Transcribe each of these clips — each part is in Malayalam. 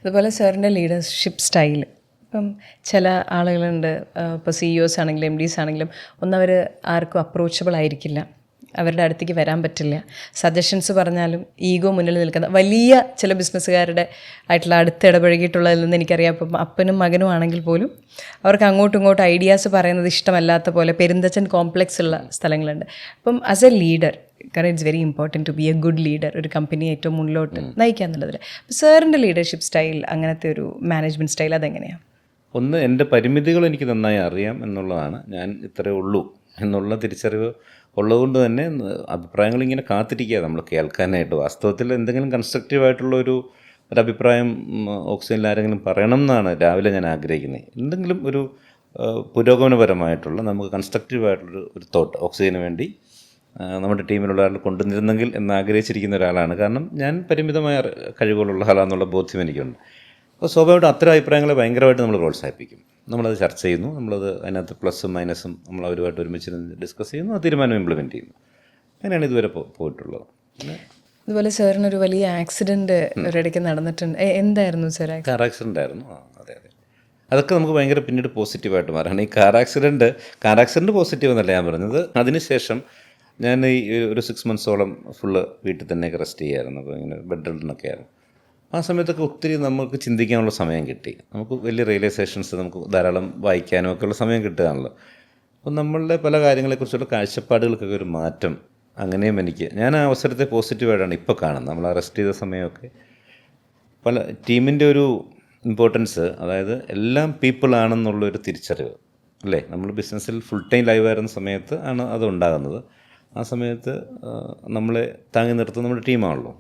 അതുപോലെ സാറിൻ്റെ ലീഡർഷിപ്പ് സ്റ്റൈൽ ഇപ്പം ചില ആളുകളുണ്ട്, ഇപ്പോൾ CEOs ആണെങ്കിലും MDs ആണെങ്കിലും ഒന്നവർ ആർക്കും അപ്രോച്ചബിൾ ആയിരിക്കില്ല, അവരുടെ അടുത്തേക്ക് വരാൻ പറ്റില്ല. സജഷൻസ് പറഞ്ഞാലും ഈഗോ മുന്നിൽ നിൽക്കുന്ന വലിയ ചില ബിസിനസ്സുകാരുടെ ആയിട്ടുള്ള അടുത്ത് ഇടപഴകിയിട്ടുള്ളതിൽ നിന്ന് എനിക്കറിയാം. ഇപ്പം അപ്പനും മകനും ആണെങ്കിൽ പോലും അവർക്ക് അങ്ങോട്ടും ഇങ്ങോട്ടും ഐഡിയാസ് പറയുന്നത് ഇഷ്ടമല്ലാത്ത പോലെ പെരുന്തച്ചൻ കോംപ്ലക്സ് ഉള്ള സ്ഥലങ്ങളുണ്ട്. അപ്പം ആസ് എ ലീഡർ, കാരണം it's very important to be a good leader, ഒരു കമ്പനി ഏറ്റവും മുന്നിലോട്ട് നയിക്കുക എന്നുള്ളതിൽ. അപ്പോൾ സാറിൻ്റെ ലീഡർഷിപ്പ് സ്റ്റൈൽ, അങ്ങനത്തെ ഒരു മാനേജ്മെൻറ്റ് സ്റ്റൈൽ അതെങ്ങനെയാണ്? ഒന്ന്, എൻ്റെ പരിമിതികൾ എനിക്ക് നന്നായി അറിയാം എന്നുള്ളതാണ്. ഞാൻ ഇത്രയേ ഉള്ളൂ എന്നുള്ള തിരിച്ചറിവ് ഉള്ളതുകൊണ്ട് തന്നെ അഭിപ്രായങ്ങൾ ഇങ്ങനെ കാത്തിരിക്കുക നമ്മൾ കേൾക്കാനായിട്ട്. വാസ്തവത്തിൽ എന്തെങ്കിലും കൺസ്ട്രക്റ്റീവായിട്ടുള്ള ഒരു അഭിപ്രായം ഓക്സിജനിൽ ആരെങ്കിലും പറയണം എന്നാണ് രാവിലെ ഞാൻ ആഗ്രഹിക്കുന്നത്. എന്തെങ്കിലും ഒരു പുരോഗമനപരമായിട്ടുള്ള നമുക്ക് കൺസ്ട്രക്റ്റീവായിട്ടുള്ളൊരു തോട്ട് ഓക്സിജന് വേണ്ടി നമ്മുടെ ടീമിലുള്ള ആൾ കൊണ്ടുവന്നിരുന്നെങ്കിൽ എന്ന് ആഗ്രഹിച്ചിരിക്കുന്ന ഒരാളാണ്. കാരണം ഞാൻ പരിമിതമായ കഴിവുകളുള്ള ആളാണെന്നുള്ള ബോധ്യം എനിക്കുണ്ട്. അപ്പോൾ സ്വാഭാവികമായിട്ടും അത്തരം അഭിപ്രായങ്ങളെ ഭയങ്കരമായിട്ട് നമ്മൾ പ്രോത്സാഹിപ്പിക്കും. നമ്മളത് ചർച്ച ചെയ്യുന്നു, നമ്മളത് അതിനകത്ത് പ്ലസ്സും മൈനസും നമ്മൾ അവരുമായിട്ട് ഒരുമിച്ചിരുന്ന് ഡിസ്കസ് ചെയ്യുന്നു, ആ തീരുമാനം ഇംപ്ലിമെൻറ്റ് ചെയ്യുന്നു. അങ്ങനെയാണ് ഇതുവരെ പോയിട്ടുള്ളത്. അതുപോലെ സാറിനൊരു വലിയ ആക്സിഡൻറ്റ് ഒരിടയ്ക്ക് നടന്നിട്ടുണ്ട്. എന്തായിരുന്നു സാർ? കാർ ആക്സിഡൻ്റ് ആയിരുന്നു. അതെ. അതൊക്കെ നമുക്ക് ഭയങ്കര പിന്നീട് പോസിറ്റീവായിട്ട് മാറാണ്. ഈ കാർ ആക്സിഡൻറ്റ് പോസിറ്റീവ് എന്നല്ല ഞാൻ പറഞ്ഞത്. അതിനുശേഷം ഞാൻ ഈ ഒരു 6 months ഫുള്ള് വീട്ടിൽ തന്നെയൊക്കെ റെസ്റ്റ് ചെയ്യായിരുന്നു. അപ്പോൾ ഇങ്ങനെ ബെഡ് റിഡനൊക്കെ ആയിരുന്നു. ആ സമയത്തൊക്കെ ഒത്തിരി നമുക്ക് ചിന്തിക്കാനുള്ള സമയം കിട്ടി. നമുക്ക് വലിയ റിയലൈസേഷൻസ്, നമുക്ക് ധാരാളം വായിക്കാനും ഒക്കെ ഉള്ള സമയം കിട്ടുകയാണല്ലോ. അപ്പം നമ്മളുടെ പല കാര്യങ്ങളെക്കുറിച്ചുള്ള കാഴ്ചപ്പാടുകൾക്കൊക്കെ ഒരു മാറ്റം അങ്ങനെയും ഞാൻ ആ അവസരത്തെ പോസിറ്റീവായിട്ടാണ് ഇപ്പോൾ കാണുന്നത്. നമ്മൾ അറസ്റ്റ് ചെയ്ത സമയമൊക്കെ പല ടീമിൻ്റെ ഒരു ഇമ്പോർട്ടൻസ്, അതായത് എല്ലാം പീപ്പിളാണെന്നുള്ളൊരു തിരിച്ചറിവ് അല്ലേ. നമ്മൾ ബിസിനസ്സിൽ ഫുൾ ടൈം ലൈവായിരുന്ന സമയത്ത് ആണ് അത് ഉണ്ടാകുന്നത്. ആ സമയത്ത് നമ്മളെ താങ്ങി നിർത്തുന്ന നമ്മുടെ ടീമാണല്ലോ.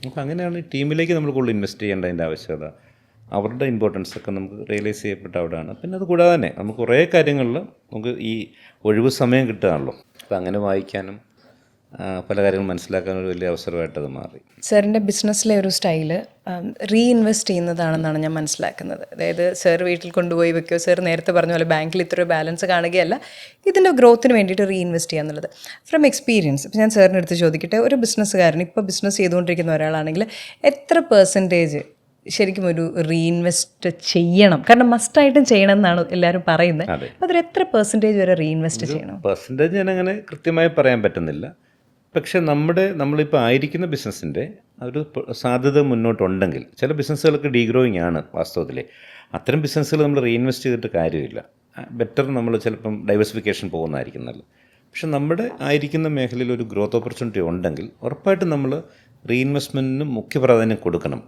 അപ്പോൾ അങ്ങനെയാണ് ഈ ടീമിലേക്ക് നമ്മൾ കൂടുതൽ ഇൻവെസ്റ്റ് ചെയ്യേണ്ടതിൻ്റെ ആവശ്യകത, അവരുടെ ഇമ്പോർട്ടൻസ് ഒക്കെ നമുക്ക് റിയലൈസ് ചെയ്യപ്പെട്ട അവിടെയാണ്. പിന്നെ അത് കൂടാതെ തന്നെ നമുക്ക് കുറേ കാര്യങ്ങളിൽ നമുക്ക് ഈ ഒഴിവ് സമയം കിട്ടുകയാണല്ലോ. അപ്പോൾ അങ്ങനെ വായിക്കാനും പല കാര്യങ്ങളും മനസ്സിലാക്കാനും ഒരു വലിയ അവസരമായിട്ടത് മാറി. സാറിൻ്റെ ബിസിനസ്സിലെ ഒരു സ്റ്റൈല് റീഇൻവെസ്റ്റ് ചെയ്യുന്നതാണെന്നാണ് ഞാൻ മനസ്സിലാക്കുന്നത്. അതായത് സാർ വീട്ടിൽ കൊണ്ടുപോയി വെക്കുകയോ, സാർ നേരത്തെ പറഞ്ഞ പോലെ ബാങ്കിൽ ഇത്ര ബാലൻസ് കാണുകയല്ല, ഇതിൻ്റെ ഗ്രോത്തിന് വേണ്ടിയിട്ട് റീഇൻവെസ്റ്റ് ചെയ്യുക എന്നുള്ളത്. ഫ്രം എക്സ്പീരിയൻസ് ഇപ്പോൾ ഞാൻ സാറിൻ്റെ അടുത്ത് ചോദിക്കട്ടെ, ഒരു ബിസിനസ്സുകാരൻ ഇപ്പോൾ ബിസിനസ് ചെയ്തുകൊണ്ടിരിക്കുന്ന ഒരാളാണെങ്കിൽ എത്ര % ശരിക്കും ഒരു റീഇൻവെസ്റ്റ് ചെയ്യണം? കാരണം മസ്റ്റായിട്ടും ചെയ്യണം എന്നാണ് എല്ലാവരും പറയുന്നത്. അപ്പോൾ അതിൽ എത്ര % വരെ റീഇൻവെസ്റ്റ് ചെയ്യണം? പെർസെൻറ്റേജ് ഞാൻ അങ്ങനെ കൃത്യമായി പറയാൻ പറ്റുന്നില്ല. പക്ഷേ നമ്മളിപ്പോൾ ആയിരിക്കുന്ന ബിസിനസ്സിൻ്റെ ഒരു സാധ്യത മുന്നോട്ടുണ്ടെങ്കിൽ, ചില ബിസിനസ്സുകൾക്ക് ഡീഗ്രോയിങ് ആണ് വാസ്തവത്തിൽ. അത്തരം ബിസിനസ്സുകൾ നമ്മൾ റീഇൻവെസ്റ്റ് ചെയ്തിട്ട് കാര്യമില്ല. ബെറ്റർ നമ്മൾ ചിലപ്പം ഡൈവേഴ്സിഫിക്കേഷൻ പോകുന്നതായിരിക്കും നല്ലത്. പക്ഷെ നമ്മുടെ ആയിരിക്കുന്ന മേഖലയിൽ ഒരു ഗ്രോത്ത് ഓപ്പർച്യൂണിറ്റി ഉണ്ടെങ്കിൽ ഉറപ്പായിട്ടും നമ്മൾ റീഇൻവെസ്റ്റ്മെൻറ്റിന് മുഖ്യ പ്രാധാന്യം കൊടുക്കണം.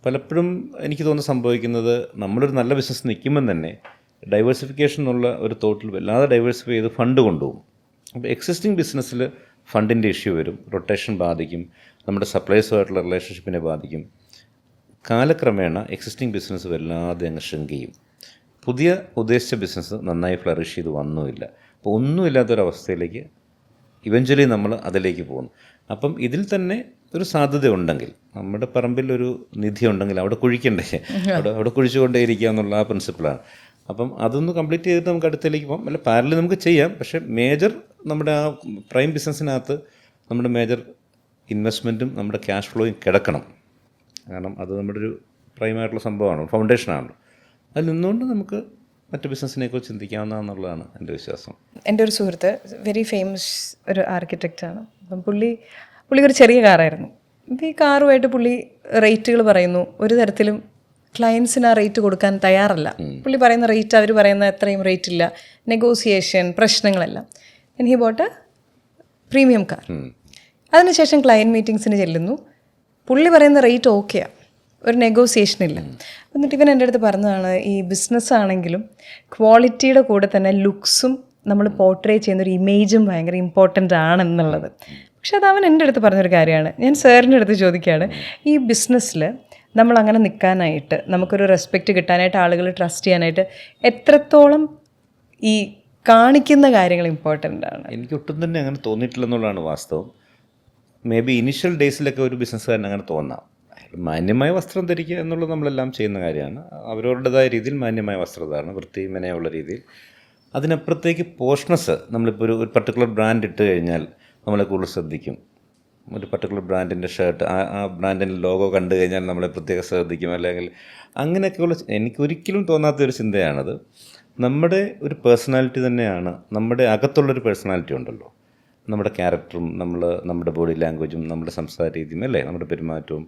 പലപ്പോഴും എനിക്ക് തോന്നുന്നു സംഭവിക്കുന്നത്, നമ്മളൊരു നല്ല ബിസിനസ് നിൽക്കുമ്പം തന്നെ ഡൈവേഴ്സിഫിക്കേഷൻ എന്നുള്ള ഒരു തോട്ടിൽ വല്ലാതെ ഡൈവേഴ്സിഫൈ ചെയ്ത് ഫണ്ട് കൊണ്ടുപോകും. അപ്പോൾ എക്സിസ്റ്റിംഗ് ബിസിനസ്സിൽ ഫണ്ടിൻ്റെ ഇഷ്യൂ വരും, റൊട്ടേഷൻ ബാധിക്കും, നമ്മുടെ സപ്ലൈസുമായിട്ടുള്ള റിലേഷൻഷിപ്പിനെ ബാധിക്കും. കാലക്രമേണ എക്സിസ്റ്റിംഗ് ബിസിനസ് വല്ലാതെ അങ്ങ് ഷ്രിങ്ക് ചെയ്യും. പുതിയ ഉദ്ദേശിച്ച ബിസിനസ് നന്നായി ഫ്ലറിഷ് ചെയ്ത് വന്നുമില്ല. അപ്പോൾ ഒന്നുമില്ലാത്തൊരവസ്ഥയിലേക്ക് ഇവഞ്ച്വലി നമ്മൾ അതിലേക്ക് പോകുന്നു. അപ്പം ഇതിൽ തന്നെ ഒരു സാധ്യത ഉണ്ടെങ്കിൽ, നമ്മുടെ പറമ്പിൽ ഒരു നിധി ഉണ്ടെങ്കിൽ അവിടെ കുഴിക്കണ്ടേ, അവിടെ കുഴിച്ചുകൊണ്ടേ ഇരിക്കുക എന്നുള്ള ആ പ്രിൻസിപ്പിളാണ്. അപ്പം അതൊന്ന് കംപ്ലീറ്റ് ചെയ്തിട്ട് നമുക്ക് അടുത്തേക്ക് പോകാം. അല്ല, പാരലൽ നമുക്ക് ചെയ്യാം. പക്ഷേ മേജർ നമ്മുടെ ആ പ്രൈം ബിസിനസ്സിനകത്ത് നമ്മുടെ മേജർ ഇൻവെസ്റ്റ്മെൻറ്റും നമ്മുടെ ക്യാഷ് ഫ്ലോയും കിടക്കണം. കാരണം അത് നമ്മുടെ ഒരു പ്രൈമായിട്ടുള്ള സംഭവമാണ്, ഫൗണ്ടേഷനാണല്ലോ. അതിൽ നിന്നുകൊണ്ട് നമുക്ക് മറ്റ് ബിസിനസ്സിനെക്കുറിച്ച് ചിന്തിക്കാവുന്നതെന്നുള്ളതാണ് എൻ്റെ വിശ്വാസം. എൻ്റെ ഒരു സുഹൃത്ത് വെരി ഫേമസ് ഒരു ആർക്കിടെക്റ്റാണ്. അപ്പം പുള്ളി ഒരു ചെറിയ കാറായിരുന്നു. അപ്പോൾ ഈ കാറുമായിട്ട് പുള്ളി റേറ്റുകൾ പറയുന്നു. ഒരു തരത്തിലും ക്ലയൻസിന് ആ റേറ്റ് കൊടുക്കാൻ തയ്യാറല്ല. പുള്ളി പറയുന്ന റേറ്റ്, അവർ പറയുന്ന അത്രയും റേറ്റ് ഇല്ല, നെഗോസിയേഷൻ പ്രശ്നങ്ങളെല്ലാം. And he boat A premium car. അതിനുശേഷം ക്ലയൻറ്റ് മീറ്റിങ്സിന് ചെല്ലുന്നു. പുള്ളി പറയുന്ന റേറ്റ് ഓക്കെയാണ്, ഒരു നെഗോസിയേഷൻ ഇല്ല. എന്നിട്ട് ഇവൻ എൻ്റെ അടുത്ത് പറഞ്ഞതാണ്, ഈ ബിസിനസ് ആണെങ്കിലും ക്വാളിറ്റിയുടെ കൂടെ തന്നെ ലുക്സും നമ്മൾ പോർട്രേ ചെയ്യുന്നൊരു ഇമേജും ഭയങ്കര ഇമ്പോർട്ടൻ്റ് ആണെന്നുള്ളത്. പക്ഷെ അത് അവൻ എൻ്റെ അടുത്ത് പറഞ്ഞൊരു കാര്യമാണ്. ഞാൻ സാറിൻ്റെ അടുത്ത് ചോദിക്കുകയാണ്, ഈ ബിസിനസ്സിൽ നമ്മളങ്ങനെ നിൽക്കാനായിട്ട്, നമുക്കൊരു റെസ്പെക്റ്റ് കിട്ടാനായിട്ട്, ആളുകൾ ട്രസ്റ്റ് ചെയ്യാനായിട്ട് എത്രത്തോളം ഈ കാണിക്കുന്ന കാര്യങ്ങൾ ഇമ്പോർട്ടൻ്റ് ആണ്? എനിക്ക് ഒട്ടും തന്നെ അങ്ങനെ തോന്നിയിട്ടില്ലെന്നുള്ളതാണ് വാസ്തവം. മേ ബി ഇനിഷ്യൽ ഡേയ്സിലൊക്കെ ഒരു ബിസിനസ്സുകാരൻ അങ്ങനെ തോന്നാം. മാന്യമായ വസ്ത്രം ധരിക്കുക എന്നുള്ളത് നമ്മളെല്ലാം ചെയ്യുന്ന കാര്യമാണ്. അവരവരുടേതായ രീതിയിൽ മാന്യമായ വസ്ത്രധാരണം, വൃത്തി മെനയുള്ള രീതിയിൽ. അതിനപ്പുറത്തേക്ക് പോഷ്നസ്, നമ്മളിപ്പോൾ ഒരു പർട്ടിക്കുലർ ബ്രാൻഡ് ഇട്ട് കഴിഞ്ഞാൽ നമ്മളെ കൂടുതൽ ശ്രദ്ധിക്കും. ഒരു പർട്ടിക്കുലർ ബ്രാൻഡിൻ്റെ ഷർട്ട്, ആ ബ്രാൻഡിൻ്റെ ലോഗോ കണ്ടു കഴിഞ്ഞാൽ നമ്മളെ പ്രത്യേകം ശ്രദ്ധിക്കും, അല്ലെങ്കിൽ അങ്ങനെയൊക്കെയുള്ള എനിക്കൊരിക്കലും തോന്നാത്തൊരു ചിന്തയാണത്. നമ്മുടെ ഒരു പേഴ്സണാലിറ്റി തന്നെയാണ്, നമ്മുടെ അകത്തുള്ളൊരു പേഴ്സണാലിറ്റി ഉണ്ടല്ലോ, നമ്മുടെ ക്യാരക്ടറും നമ്മുടെ ബോഡി ലാംഗ്വേജും നമ്മുടെ സംസാര രീതിയും അല്ലേ, നമ്മുടെ പെരുമാറ്റവും,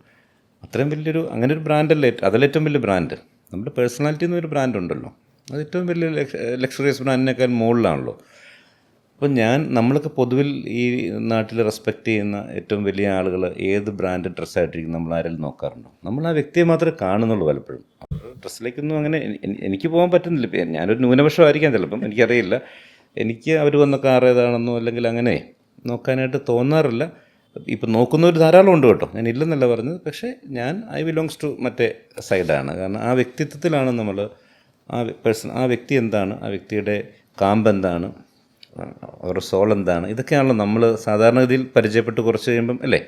അത്രയും വലിയൊരു അങ്ങനെ ഒരു ബ്രാൻഡല്ലേ, അതിലേറ്റവും വലിയ ബ്രാൻഡ് നമ്മുടെ പേഴ്സണാലിറ്റി എന്നൊരു ബ്രാൻഡ് ഉണ്ടല്ലോ, അത് ഏറ്റവും വലിയ ലക്ഷറിയസ് ബ്രാൻഡിനേക്കാൾ മുകളിലാണല്ലോ. അപ്പോൾ നമ്മളൊക്കെ പൊതുവിൽ ഈ നാട്ടിൽ റെസ്പെക്റ്റ് ചെയ്യുന്ന ഏറ്റവും വലിയ ആളുകൾ ഏത് ബ്രാൻഡ് ഡ്രസ്സായിട്ടിരിക്കും നമ്മൾ ആരെങ്കിലും നോക്കാറുണ്ടോ? നമ്മൾ ആ വ്യക്തിയെ മാത്രമേ കാണുന്നുള്ളൂ പലപ്പോഴും. ഡ്രസ്സിലേക്കൊന്നും അങ്ങനെ എനിക്ക് പോകാൻ പറ്റുന്നില്ല. ഇപ്പം ഞാനൊരു ന്യൂനപക്ഷമായിരിക്കാം ചിലപ്പം, എനിക്കറിയില്ല. എനിക്ക് അവർ വന്ന കാർ ഏതാണെന്നോ അല്ലെങ്കിൽ അങ്ങനെ നോക്കാനായിട്ട് തോന്നാറില്ല. ഇപ്പം നോക്കുന്നവർ ധാരാളം ഉണ്ട് കേട്ടോ, ഞാൻ ഇല്ലെന്നല്ല പറഞ്ഞത്. പക്ഷേ ഐ ബിലോങ്സ് ടു മറ്റേ സൈഡാണ്. കാരണം ആ വ്യക്തിത്വത്തിലാണ് നമ്മൾ ആ വ്യക്തി എന്താണ്, ആ വ്യക്തിയുടെ കാമ്പ് എന്താണ്, അവരുടെ സോൾ എന്താണ്, ഇതൊക്കെയാണല്ലോ നമ്മൾ സാധാരണഗതിയിൽ പരിചയപ്പെട്ട് കുറച്ച് കഴിയുമ്പം അല്ലേ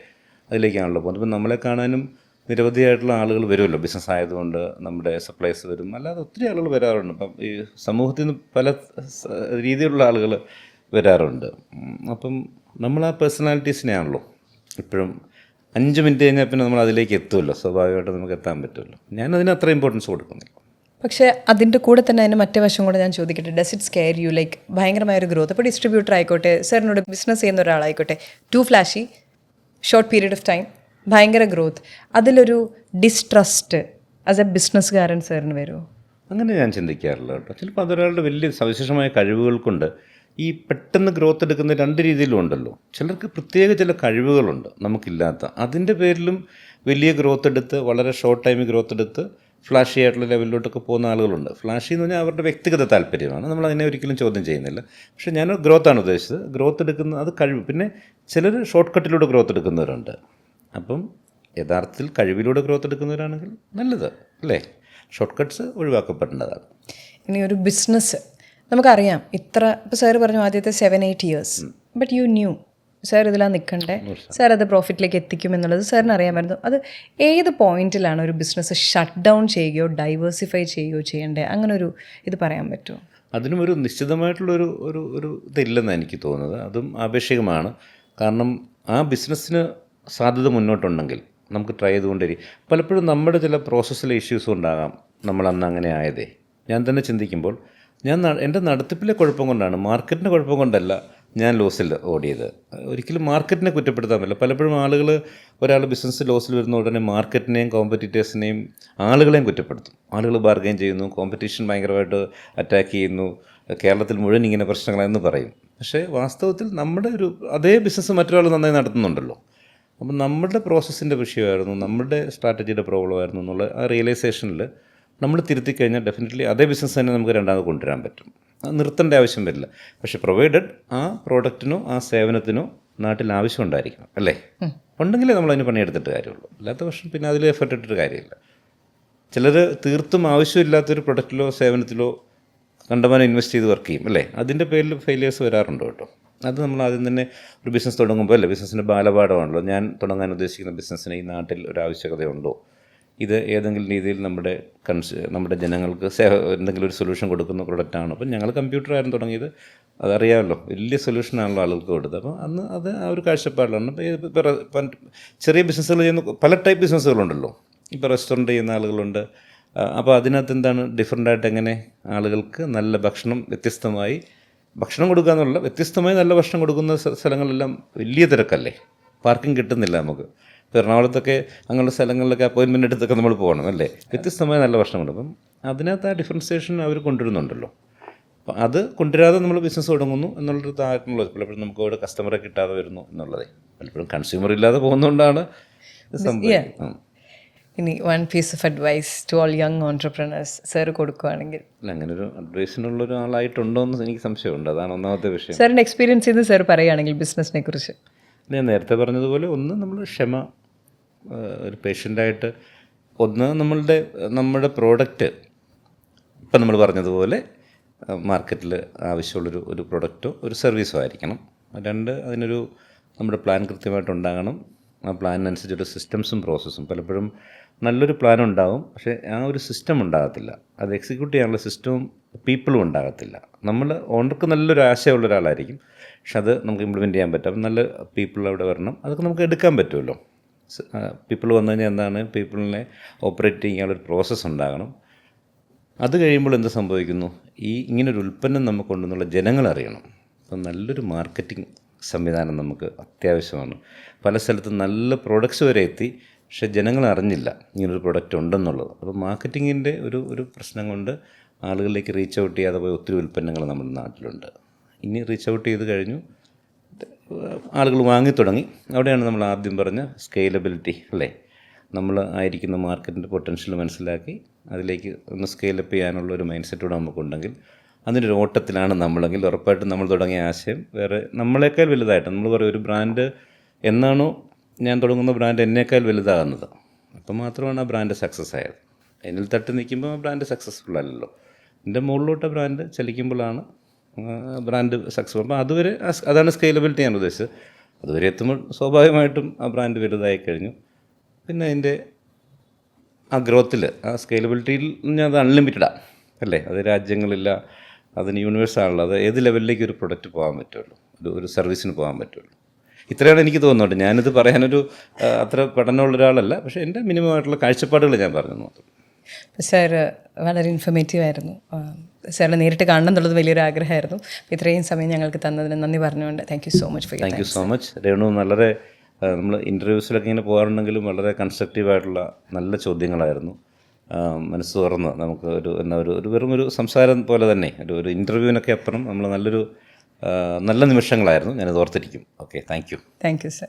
അതിലേക്കാണല്ലോ പോകുന്നത്. ഇപ്പം നമ്മളെ കാണാനും നിരവധിയായിട്ടുള്ള ആളുകൾ വരുമല്ലോ, ബിസിനസ് ആയതുകൊണ്ട് നമ്മുടെ സപ്ലൈസ് വരും, അല്ലാതെ ഒത്തിരി ആളുകൾ വരാറുണ്ട്. അപ്പം ഈ സമൂഹത്തിൽ നിന്ന് പല രീതിയിലുള്ള ആളുകൾ വരാറുണ്ട്. അപ്പം നമ്മൾ ആ പേഴ്സണാലിറ്റീസിനെയാണല്ലോ ഇപ്പോഴും 5 മിനിറ്റ് കഴിഞ്ഞാൽ പിന്നെ നമ്മൾ അതിലേക്ക് എത്തുമല്ലോ, സ്വാഭാവികമായിട്ട് നമുക്ക് എത്താൻ പറ്റുമല്ലോ. ഞാനതിന് അത്ര ഇമ്പോർട്ടൻസ് കൊടുക്കുന്നില്ല. പക്ഷേ അതിൻ്റെ കൂടെ തന്നെ അതിന് മറ്റേ വശം കൂടെ ഞാൻ ചോദിക്കട്ടെ, does it scare you? Like ഭയങ്കരമായൊരു ഗ്രോത്ത്, ഇപ്പോൾ ഡിസ്ട്രിബ്യൂട്ടർ ആയിക്കോട്ടെ, സാറിനോട് ബിസിനസ് ചെയ്യുന്ന ഒരാളായിക്കോട്ടെ, too flashy, short period of time, ഭയങ്കര ഗ്രോത്ത്, അതിലൊരു ഡിസ്ട്രസ്റ്റ് ആസ് എ ബിസിനസ്സുകാരൻ സാറിന് വരുമോ? അങ്ങനെ ഞാൻ ചിന്തിക്കാറില്ല കേട്ടോ. ചിലപ്പോൾ അതൊരാളുടെ വലിയ സവിശേഷമായ കഴിവുകൾ കൊണ്ട് ഈ പെട്ടെന്ന് ഗ്രോത്ത് എടുക്കുന്ന 2 രീതിയിലും ഉണ്ടല്ലോ. ചിലർക്ക് പ്രത്യേക ചില കഴിവുകളുണ്ട് നമുക്കില്ലാത്ത, അതിൻ്റെ പേരിലും വലിയ ഗ്രോത്ത് എടുത്ത് വളരെ ഷോർട്ട് ടൈമിൽ ഗ്രോത്ത് എടുത്ത് ഫ്ലാഷി ആയിട്ടുള്ള ലെവലിലോട്ടൊക്കെ പോകുന്ന ആളുകളുണ്ട്. ഫ്ലാഷി എന്ന് പറഞ്ഞാൽ അവരുടെ വ്യക്തിഗത താല്പര്യമാണ്, നമ്മൾ അതിനെ ഒരിക്കലും ചോദ്യം ചെയ്യുന്നില്ല. പക്ഷേ ഞാൻ ഗ്രോത്താണ് ഉദ്ദേശിച്ചത്. ഗ്രോത്ത് എടുക്കുന്ന അത് കഴിവ്. പിന്നെ ചിലർ ഷോർട്ട് കട്ടിലൂടെ ഗ്രോത്ത് എടുക്കുന്നവരുണ്ട്. അപ്പം യഥാർത്ഥത്തിൽ കഴിവിലൂടെ ഗ്രോത്ത് എടുക്കുന്നവരാണെങ്കിൽ നല്ലത് അല്ലേ, ഷോർട്ട് കട്ട്സ് ഒഴിവാക്കപ്പെടേണ്ടതാണ്. ഇനി ഒരു ബിസിനസ് നമുക്കറിയാം, ഇപ്പോൾ സാറ് പറഞ്ഞു ആദ്യത്തെ 7-8 years, but you new sir ഇതിലാണ് നിൽക്കണ്ടേ, സാർ അത് പ്രോഫിറ്റിലേക്ക് എത്തിക്കുമെന്നുള്ളത് സാറിന് അറിയാമായിരുന്നു. അത് ഏത് പോയിന്റിലാണ് ഒരു ബിസിനസ് ഷട്ട് ഡൗൺ ചെയ്യുകയോ ഡൈവേഴ്സിഫൈ ചെയ്യുകയോ ചെയ്യേണ്ടത്? അങ്ങനെ ഒരു ഇത് പറയാൻ പറ്റുമോ? അതിനും ഒരു നിശ്ചിതമായിട്ടുള്ളൊരു ഒരു ഇതില്ലെന്നാണ് എനിക്ക് തോന്നുന്നത്. അതും ആപേക്ഷികമാണ്. കാരണം ആ ബിസിനസ്സിന് സാധ്യത മുന്നോട്ടുണ്ടെങ്കിൽ നമുക്ക് ട്രൈ ചെയ്തുകൊണ്ടിരിക്കും. പലപ്പോഴും നമ്മുടെ ചില പ്രോസസ്സിലെ ഇഷ്യൂസും ഉണ്ടാകാം നമ്മൾ അന്ന് അങ്ങനെ ആയതേ. ഞാൻ തന്നെ ചിന്തിക്കുമ്പോൾ എൻ്റെ നടത്തിപ്പിലെ കുഴപ്പം കൊണ്ടാണ്, മാർക്കറ്റിൻ്റെ കുഴപ്പം കൊണ്ടല്ല ഞാൻ ലോസിൽ ഓടിയത്. ഒരിക്കലും മാർക്കറ്റിനെ കുറ്റപ്പെടുത്താൻ പറ്റില്ല. പലപ്പോഴും ഒരാൾ ബിസിനസ് ലോസിൽ വരുന്ന ഉടനെ മാർക്കറ്റിനെയും കോമ്പറ്റീറ്റേഴ്സിനെയും ആളുകളെയും കുറ്റപ്പെടുത്തും. ആളുകൾ ബാർഗെയിൻ ചെയ്യുന്നു, കോമ്പറ്റീഷൻ ഭയങ്കരമായിട്ട് അറ്റാക്ക് ചെയ്യുന്നു, കേരളത്തിൽ മുഴുവൻ ഇങ്ങനെ പ്രശ്നങ്ങളെന്ന് പറയും. പക്ഷേ വാസ്തവത്തിൽ നമ്മുടെ അതേ ബിസിനസ് മറ്റൊരാൾ നന്നായി നടത്തുന്നുണ്ടല്ലോ. അപ്പം നമ്മുടെ പ്രോസസ്സിൻ്റെ വിഷയമായിരുന്നു, നമ്മുടെ സ്ട്രാറ്റജിയുടെ പ്രോബ്ലമായിരുന്നു എന്നുള്ള ആ റിയലൈസേഷനിൽ നമ്മൾ തിരുത്തി കഴിഞ്ഞാൽ ഡെഫിനറ്റ്ലി അതേ ബിസിനസ് തന്നെ നമുക്ക് രണ്ടാമത് കൊണ്ടുവരാൻ പറ്റും. അത് നിർത്തേണ്ട ആവശ്യം വരില്ല. പക്ഷേ പ്രൊവൈഡഡ് ആ പ്രോഡക്റ്റിനോ ആ സേവനത്തിനോ നാട്ടിൽ ആവശ്യം ഉണ്ടായിരിക്കണം അല്ലേ, ഉണ്ടെങ്കിലേ നമ്മളതിന് പണിയെടുത്തിട്ട് കാര്യമുള്ളൂ. അല്ലാത്ത പക്ഷം പിന്നെ അതിൽ എഫർട്ട് ഇട്ടിട്ട് കാര്യമില്ല. ചിലർ തീർത്തും ആവശ്യമില്ലാത്തൊരു പ്രൊഡക്റ്റിലോ സേവനത്തിലോ കണ്ടമാനം ഇൻവെസ്റ്റ് ചെയ്ത് വർക്ക് ചെയ്യും അല്ലേ, അതിൻ്റെ പേരിൽ ഫെയിലിയേഴ്സ് വരാറുണ്ട് കേട്ടോ. അത് നമ്മൾ ആദ്യം തന്നെ ഒരു ബിസിനസ് തുടങ്ങുമ്പോൾ അല്ലേ, ബിസിനസ്സിൻ്റെ ബാലപാഠമാണല്ലോ, ഞാൻ തുടങ്ങാൻ ഉദ്ദേശിക്കുന്ന ബിസിനസ്സിന് ഈ നാട്ടിൽ ഒരു ആവശ്യകതയുണ്ടോ, ഇത് ഏതെങ്കിലും രീതിയിൽ നമ്മുടെ ജനങ്ങൾക്ക് എന്തെങ്കിലും ഒരു സൊല്യൂഷൻ കൊടുക്കുന്ന പ്രൊഡക്റ്റാണ്. അപ്പം ഞങ്ങൾ കമ്പ്യൂട്ടറായിരുന്നു തുടങ്ങിയത്, അതറിയാമല്ലോ, വലിയ സൊല്യൂഷനാണല്ലോ ആളുകൾക്ക് കൊടുത്തത്. അപ്പം അന്ന് അത് ആ ഒരു കാഴ്ചപ്പാടിലാണ്. ഇപ്പം ചെറിയ ബിസിനസ്സുകൾ ചെയ്യുന്ന പല ടൈപ്പ് ബിസിനസ്സുകളുണ്ടല്ലോ. ഇപ്പോൾ റെസ്റ്റോറൻറ്റ് ചെയ്യുന്ന ആളുകളുണ്ട്. അപ്പോൾ അതിനകത്ത് എന്താണ് ഡിഫറൻ്റായിട്ട് എങ്ങനെ ആളുകൾക്ക് നല്ല ഭക്ഷണം വ്യത്യസ്തമായി ഭക്ഷണം കൊടുക്കുക എന്നുള്ള വ്യത്യസ്തമായി നല്ല ഭക്ഷണം കൊടുക്കുന്ന സ്ഥലങ്ങളെല്ലാം വലിയ തിരക്കല്ലേ, പാർക്കിംഗ് കിട്ടുന്നില്ല നമുക്ക്. ഇപ്പോൾ എറണാകുളത്തൊക്കെ അങ്ങനെയുള്ള സ്ഥലങ്ങളിലൊക്കെ അപ്പോയിൻമെൻ്റ് എടുത്തൊക്കെ നമ്മൾ പോകണം അല്ലേ, വ്യത്യസ്തമായ നല്ല ഭക്ഷണം കൊടുക്കും. അതിനകത്ത് ആ ഡിഫറൻസിയേഷൻ അവർ കൊണ്ടുവരുന്നുണ്ടല്ലോ. അപ്പോൾ അത് കൊണ്ടുവരാതെ നമ്മൾ ബിസിനസ് തുടങ്ങുന്നു എന്നുള്ളൊരു താഴ്ന്നുള്ളത്. പലപ്പോഴും നമുക്ക് അവിടെ കസ്റ്റമറെ കിട്ടാതെ വരുന്നു എന്നുള്ളത്, പലപ്പോഴും കൺസ്യൂമർ ഇല്ലാതെ പോകുന്നതുകൊണ്ടാണ് സംഭവം. ഇനി 1 piece of advice to all young entrepreneurs sir കൊടുക്കുകയാണെങ്കിൽ? അങ്ങനെ ഒരു അഡ്വൈസിനുള്ളൊരു ആളായിട്ടുണ്ടോ എന്ന് എനിക്ക് സംശയമുണ്ട്. അതാണ് ഒന്നാമത്തെ വിഷയം. സാറിൻ്റെ എക്സ്പീരിയൻസ് ചെയ്ത് സാർ പറയുകയാണെങ്കിൽ ബിസിനസ്സിനെ കുറിച്ച്. ഞാൻ നേരത്തെ പറഞ്ഞതുപോലെ നമ്മൾ ക്ഷമ, ഒരു പേഷ്യൻ്റായിട്ട് നമ്മുടെ പ്രോഡക്റ്റ് ഇപ്പം നമ്മൾ പറഞ്ഞതുപോലെ മാർക്കറ്റിൽ ആവശ്യമുള്ളൊരു പ്രൊഡക്റ്റോ ഒരു സർവീസോ ആയിരിക്കണം. 2, നമ്മുടെ പ്ലാൻ കൃത്യമായിട്ടുണ്ടാകണം. ആ പ്ലാനിനനുസരിച്ചൊരു സിസ്റ്റംസും പ്രോസസ്സും. പലപ്പോഴും നല്ലൊരു പ്ലാൻ ഉണ്ടാകും, പക്ഷേ ആ ഒരു സിസ്റ്റം ഉണ്ടാകത്തില്ല. അത് എക്സിക്യൂട്ട് ചെയ്യാനുള്ള സിസ്റ്റവും പീപ്പിളും ഉണ്ടാകത്തില്ല. ഓണർക്ക് നല്ലൊരു ആശയമുള്ള ഒരാളായിരിക്കും, പക്ഷെ അത് നമുക്ക് ഇംപ്ലിമെൻറ്റ് ചെയ്യാൻ പറ്റും. അപ്പം നല്ല പീപ്പിൾ അവിടെ വരണം, അതൊക്കെ നമുക്ക് എടുക്കാൻ പറ്റുമല്ലോ. പീപ്പിൾ വന്നു കഴിഞ്ഞാൽ എന്താണ്, പീപ്പിളിനെ ഓപ്പറേറ്റ് ചെയ്യാനുള്ളൊരു പ്രോസസ്സ് ഉണ്ടാകണം. അത് കഴിയുമ്പോൾ എന്ത് സംഭവിക്കുന്നു, ഇങ്ങനൊരു ഉൽപ്പന്നം നമുക്ക് കൊണ്ടുവന്നുള്ള ജനങ്ങൾ അറിയണം. അപ്പം നല്ലൊരു മാർക്കറ്റിംഗ് സംവിധാനം നമുക്ക് അത്യാവശ്യമാണ്. പല സ്ഥലത്തും നല്ല പ്രോഡക്റ്റ്സ് വരെ എത്തി, പക്ഷേ ജനങ്ങൾ അറിഞ്ഞില്ല ഇങ്ങനൊരു പ്രൊഡക്റ്റ് ഉണ്ടെന്നുള്ളത്. അപ്പോൾ മാർക്കറ്റിങ്ങിൻ്റെ ഒരു പ്രശ്നം കൊണ്ട് ആളുകളിലേക്ക് റീച്ച് ഔട്ട് ചെയ്യാതെ പോയ ഒത്തിരി ഉൽപ്പന്നങ്ങൾ നമ്മുടെ നാട്ടിലുണ്ട്. ഇനി റീച്ച് ഔട്ട് ചെയ്ത് കഴിഞ്ഞു, ആളുകൾ വാങ്ങി തുടങ്ങി. അവിടെയാണ് നമ്മൾ ആദ്യം പറഞ്ഞ സ്കെയിലബിലിറ്റി അല്ലേ. നമ്മൾ ആയിരിക്കുന്ന മാർക്കറ്റിൻ്റെ പൊട്ടൻഷ്യൽ മനസ്സിലാക്കി അതിലേക്ക് ഒന്ന് സ്കെയിലപ്പ് ചെയ്യാനുള്ള ഒരു മൈൻഡ് സെറ്റോടെ നമുക്കുണ്ടെങ്കിൽ, അതിൻ്റെ ഒരു ഓട്ടത്തിലാണ് നമ്മളെങ്കിൽ ഉറപ്പായിട്ടും നമ്മൾ തുടങ്ങിയ ആശയം വേറെ നമ്മളെക്കാൾ വലുതായിട്ട്, നമ്മൾ പറയും ഒരു ബ്രാൻഡ് എന്നാണോ ഞാൻ തുടങ്ങുന്ന ബ്രാൻഡ് എന്നേക്കാൾ വലുതാകുന്നത്, അപ്പം മാത്രമാണ് ആ ബ്രാൻഡ് സക്സസ് ആയത്. എന്നിൽ തട്ടി നിൽക്കുമ്പോൾ ആ ബ്രാൻഡ് സക്സസ്ഫുൾ അല്ലല്ലോ. എൻ്റെ മുകളിലോട്ട് ബ്രാൻഡ് ചലിക്കുമ്പോഴാണ് ബ്രാൻഡ് സക്സസ്. അപ്പോൾ അതുവരെ അതാണ് സ്കെയിലബിലിറ്റി ഞാൻ ഉദ്ദേശിച്ചത്. അതുവരെ എത്തുമ്പോൾ സ്വാഭാവികമായിട്ടും ആ ബ്രാൻഡ് വലുതായി കഴിഞ്ഞു. പിന്നെ അതിൻ്റെ ആ ഗ്രോത്തിൽ, ആ സ്കെയിലബിലിറ്റിയിൽ ഞാൻ അത് അൺലിമിറ്റഡാണ് അല്ലേ. അത് രാജ്യങ്ങളില്ല, അതിന് യൂണിവേഴ്സാണല്ലോ. അത് ഏത് ലെവലിലേക്ക് ഒരു പ്രൊഡക്റ്റ് പോകാൻ പറ്റുള്ളൂ, ഒരു സർവീസിന് പോകാൻ പറ്റുള്ളൂ. ഇത്രയാണ് എനിക്ക് തോന്നുന്നുണ്ട്. ഞാനിത് പറയാനൊരു അത്ര പഠനമുള്ള ഒരാളല്ല, പക്ഷേ എൻ്റെ മിനിമം ആയിട്ടുള്ള കാഴ്ചപ്പാടുകൾ ഞാൻ പറഞ്ഞു മാത്രം. സാർ വളരെ ഇൻഫർമേറ്റീവ് ആയിരുന്നു. സാറിനെ നേരിട്ട് കാണണം എന്നുള്ളത് വലിയൊരു ആഗ്രഹമായിരുന്നു. ഇത്രയും സമയം ഞങ്ങൾക്ക് തന്നതിന് നന്ദി പറഞ്ഞുകൊണ്ട് thank you so much for your time. Thank you so much Renu. വളരെ നമ്മൾ ഇൻ്റർവ്യൂസിലൊക്കെ ഇങ്ങനെ പോകാറുണ്ടെങ്കിലും വളരെ കൺസ്ട്രക്റ്റീവായിട്ടുള്ള നല്ല ചോദ്യങ്ങളായിരുന്നു. മനസ്സ് തുറന്ന് നമുക്ക് ഒരു വെറും ഒരു സംസാരം പോലെ തന്നെ ഒരു ഇൻ്റർവ്യൂവിനൊക്കെ അപ്പുറം നമ്മൾ നല്ല നിമിഷങ്ങളായിരുന്നു. ഞാനത് ഓർത്തിരിക്കും. Okay, thank you. Thank you sir.